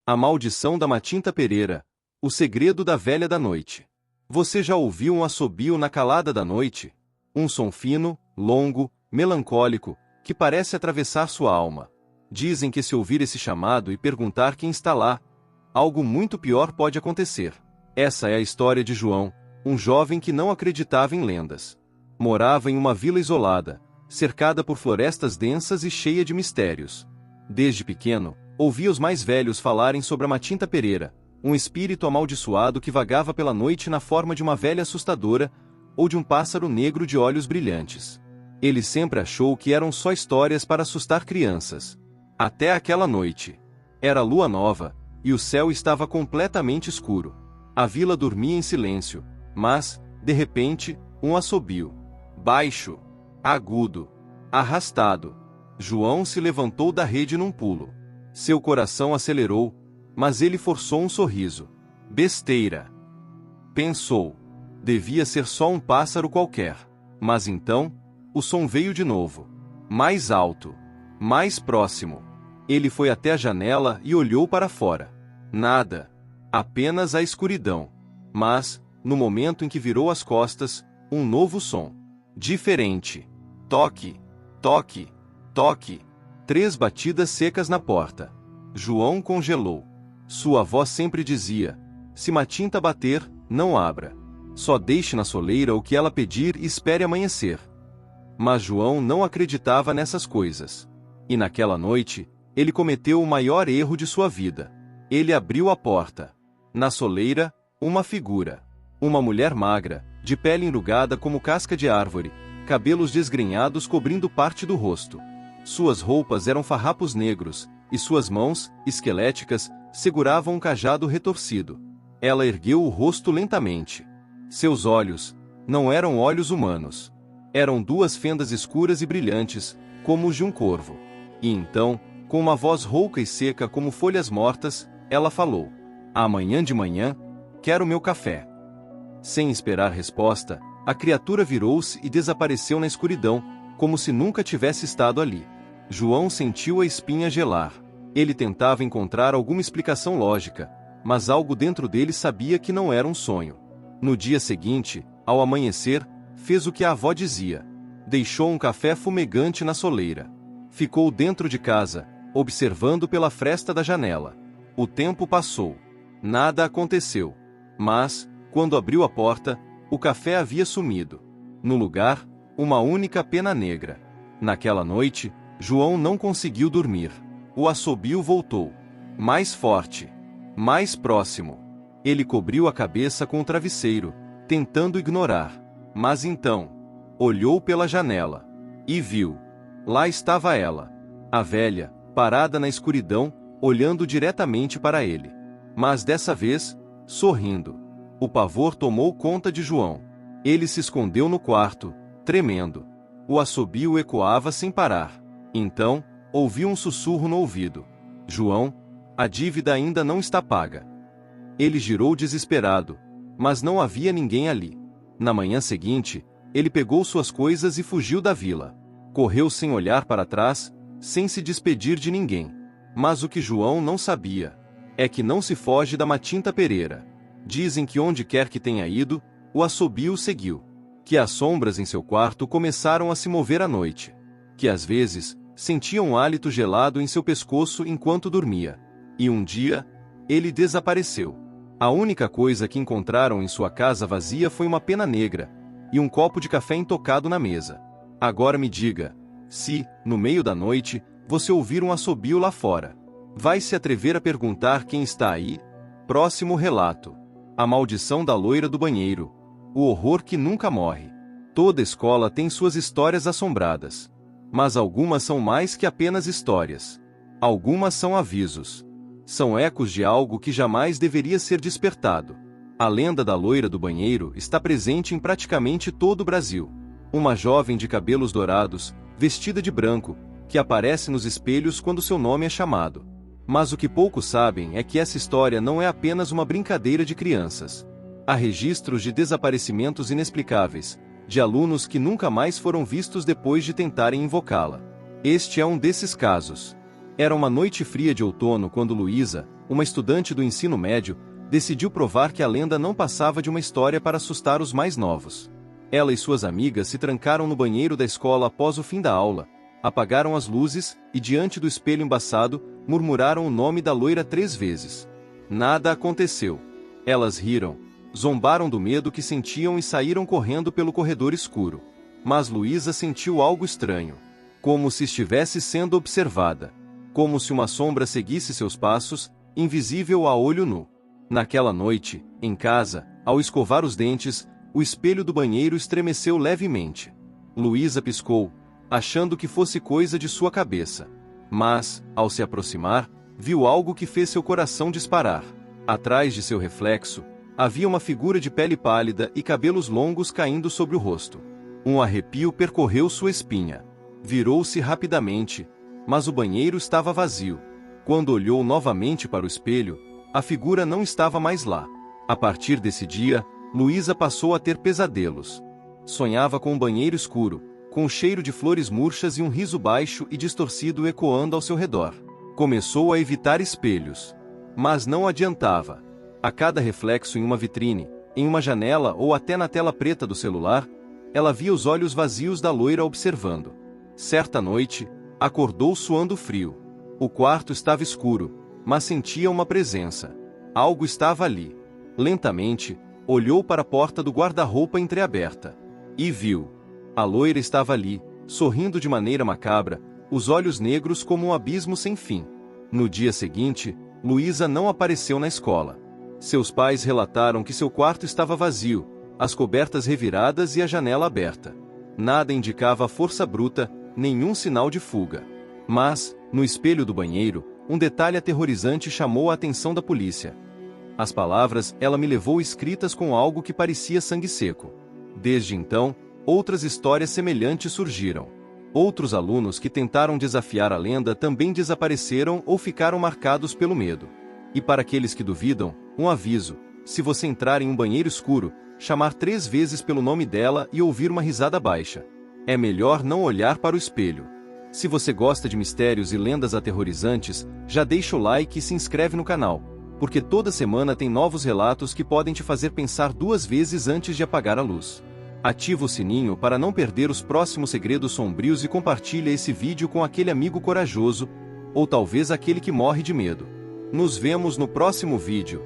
A maldição da Matinta Pereira, o segredo da velha da noite. Você já ouviu um assobio na calada da noite? Um som fino, longo, melancólico, que parece atravessar sua alma. Dizem que se ouvir esse chamado e perguntar quem está lá, algo muito pior pode acontecer. Essa é a história de João, um jovem que não acreditava em lendas. Morava em uma vila isolada, cercada por florestas densas e cheia de mistérios. Desde pequeno, ouvia os mais velhos falarem sobre a Matinta Pereira, um espírito amaldiçoado que vagava pela noite na forma de uma velha assustadora ou de um pássaro negro de olhos brilhantes. Ele sempre achou que eram só histórias para assustar crianças. Até aquela noite. Era lua nova, e o céu estava completamente escuro. A vila dormia em silêncio, mas, de repente, um assobio. Baixo, agudo, arrastado. João se levantou da rede num pulo. Seu coração acelerou, mas ele forçou um sorriso. Besteira. Pensou. Devia ser só um pássaro qualquer. Mas então, o som veio de novo. Mais alto. Mais próximo. Ele foi até a janela e olhou para fora. Nada. Apenas a escuridão. Mas, no momento em que virou as costas, um novo som. Diferente. Toque. Toque. Toque. 3 batidas secas na porta. João congelou. Sua avó sempre dizia: se Matinta bater, não abra. Só deixe na soleira o que ela pedir e espere amanhecer. Mas João não acreditava nessas coisas. E naquela noite, ele cometeu o maior erro de sua vida. Ele abriu a porta. Na soleira, uma figura. Uma mulher magra, de pele enrugada como casca de árvore, cabelos desgrenhados cobrindo parte do rosto. Suas roupas eram farrapos negros, e suas mãos, esqueléticas, seguravam um cajado retorcido. Ela ergueu o rosto lentamente. Seus olhos não eram olhos humanos. Eram 2 fendas escuras e brilhantes, como os de um corvo. E então, com uma voz rouca e seca como folhas mortas, ela falou: amanhã de manhã, quero meu café. Sem esperar resposta, a criatura virou-se e desapareceu na escuridão, como se nunca tivesse estado ali. João sentiu a espinha gelar. Ele tentava encontrar alguma explicação lógica, mas algo dentro dele sabia que não era um sonho. No dia seguinte, ao amanhecer, fez o que a avó dizia. Deixou um café fumegante na soleira. Ficou dentro de casa, observando pela fresta da janela. O tempo passou. Nada aconteceu. Mas, quando abriu a porta, o café havia sumido. No lugar, uma única pena negra. Naquela noite, João não conseguiu dormir. O assobio voltou. Mais forte. Mais próximo. Ele cobriu a cabeça com o travesseiro, tentando ignorar. Mas então, olhou pela janela. E viu. Lá estava ela. A velha, parada na escuridão, olhando diretamente para ele. Mas dessa vez, sorrindo. O pavor tomou conta de João. Ele se escondeu no quarto, tremendo. O assobio ecoava sem parar. Então, ouviu um sussurro no ouvido. João, a dívida ainda não está paga. Ele girou desesperado, mas não havia ninguém ali. Na manhã seguinte, ele pegou suas coisas e fugiu da vila. Correu sem olhar para trás, sem se despedir de ninguém. Mas o que João não sabia é que não se foge da Matinta Pereira. Dizem que onde quer que tenha ido, o assobio seguiu. Que as sombras em seu quarto começaram a se mover à noite. Que às vezes, sentia um hálito gelado em seu pescoço enquanto dormia. E um dia, ele desapareceu. A única coisa que encontraram em sua casa vazia foi uma pena negra e um copo de café intocado na mesa. Agora me diga, se, no meio da noite, você ouvir um assobio lá fora, vai se atrever a perguntar quem está aí? Próximo relato. A maldição da loira do banheiro. O horror que nunca morre. Toda escola tem suas histórias assombradas. Mas algumas são mais que apenas histórias. Algumas são avisos. São ecos de algo que jamais deveria ser despertado. A lenda da loira do banheiro está presente em praticamente todo o Brasil. Uma jovem de cabelos dourados, vestida de branco, que aparece nos espelhos quando seu nome é chamado. Mas o que poucos sabem é que essa história não é apenas uma brincadeira de crianças. Há registros de desaparecimentos inexplicáveis, de alunos que nunca mais foram vistos depois de tentarem invocá-la. Este é um desses casos. Era uma noite fria de outono quando Luísa, uma estudante do ensino médio, decidiu provar que a lenda não passava de uma história para assustar os mais novos. Ela e suas amigas se trancaram no banheiro da escola após o fim da aula, apagaram as luzes e, diante do espelho embaçado, murmuraram o nome da loira 3 vezes. Nada aconteceu. Elas riram, zombaram do medo que sentiam e saíram correndo pelo corredor escuro. Mas Luísa sentiu algo estranho. Como se estivesse sendo observada. Como se uma sombra seguisse seus passos, invisível a olho nu. Naquela noite, em casa, ao escovar os dentes, o espelho do banheiro estremeceu levemente. Luísa piscou, achando que fosse coisa de sua cabeça. Mas, ao se aproximar, viu algo que fez seu coração disparar. Atrás de seu reflexo, havia uma figura de pele pálida e cabelos longos caindo sobre o rosto. Um arrepio percorreu sua espinha. Virou-se rapidamente, mas o banheiro estava vazio. Quando olhou novamente para o espelho, a figura não estava mais lá. A partir desse dia, Luísa passou a ter pesadelos. Sonhava com um banheiro escuro, com o cheiro de flores murchas e um riso baixo e distorcido ecoando ao seu redor. Começou a evitar espelhos. Mas não adiantava. A cada reflexo em uma vitrine, em uma janela ou até na tela preta do celular, ela via os olhos vazios da loira observando. Certa noite, acordou suando frio. O quarto estava escuro, mas sentia uma presença. Algo estava ali. Lentamente, olhou para a porta do guarda-roupa entreaberta. E viu. A loira estava ali, sorrindo de maneira macabra, os olhos negros como um abismo sem fim. No dia seguinte, Luísa não apareceu na escola. Seus pais relataram que seu quarto estava vazio, as cobertas reviradas e a janela aberta. Nada indicava força bruta, nenhum sinal de fuga. Mas, no espelho do banheiro, um detalhe aterrorizante chamou a atenção da polícia. As palavras "ela me levou" escritas com algo que parecia sangue seco. Desde então, outras histórias semelhantes surgiram. Outros alunos que tentaram desafiar a lenda também desapareceram ou ficaram marcados pelo medo. E para aqueles que duvidam, um aviso: se você entrar em um banheiro escuro, chamar 3 vezes pelo nome dela e ouvir uma risada baixa. É melhor não olhar para o espelho. Se você gosta de mistérios e lendas aterrorizantes, já deixa o like e se inscreve no canal, porque toda semana tem novos relatos que podem te fazer pensar 2 vezes antes de apagar a luz. Ativa o sininho para não perder os próximos segredos sombrios e compartilha esse vídeo com aquele amigo corajoso, ou talvez aquele que morre de medo. Nos vemos no próximo vídeo.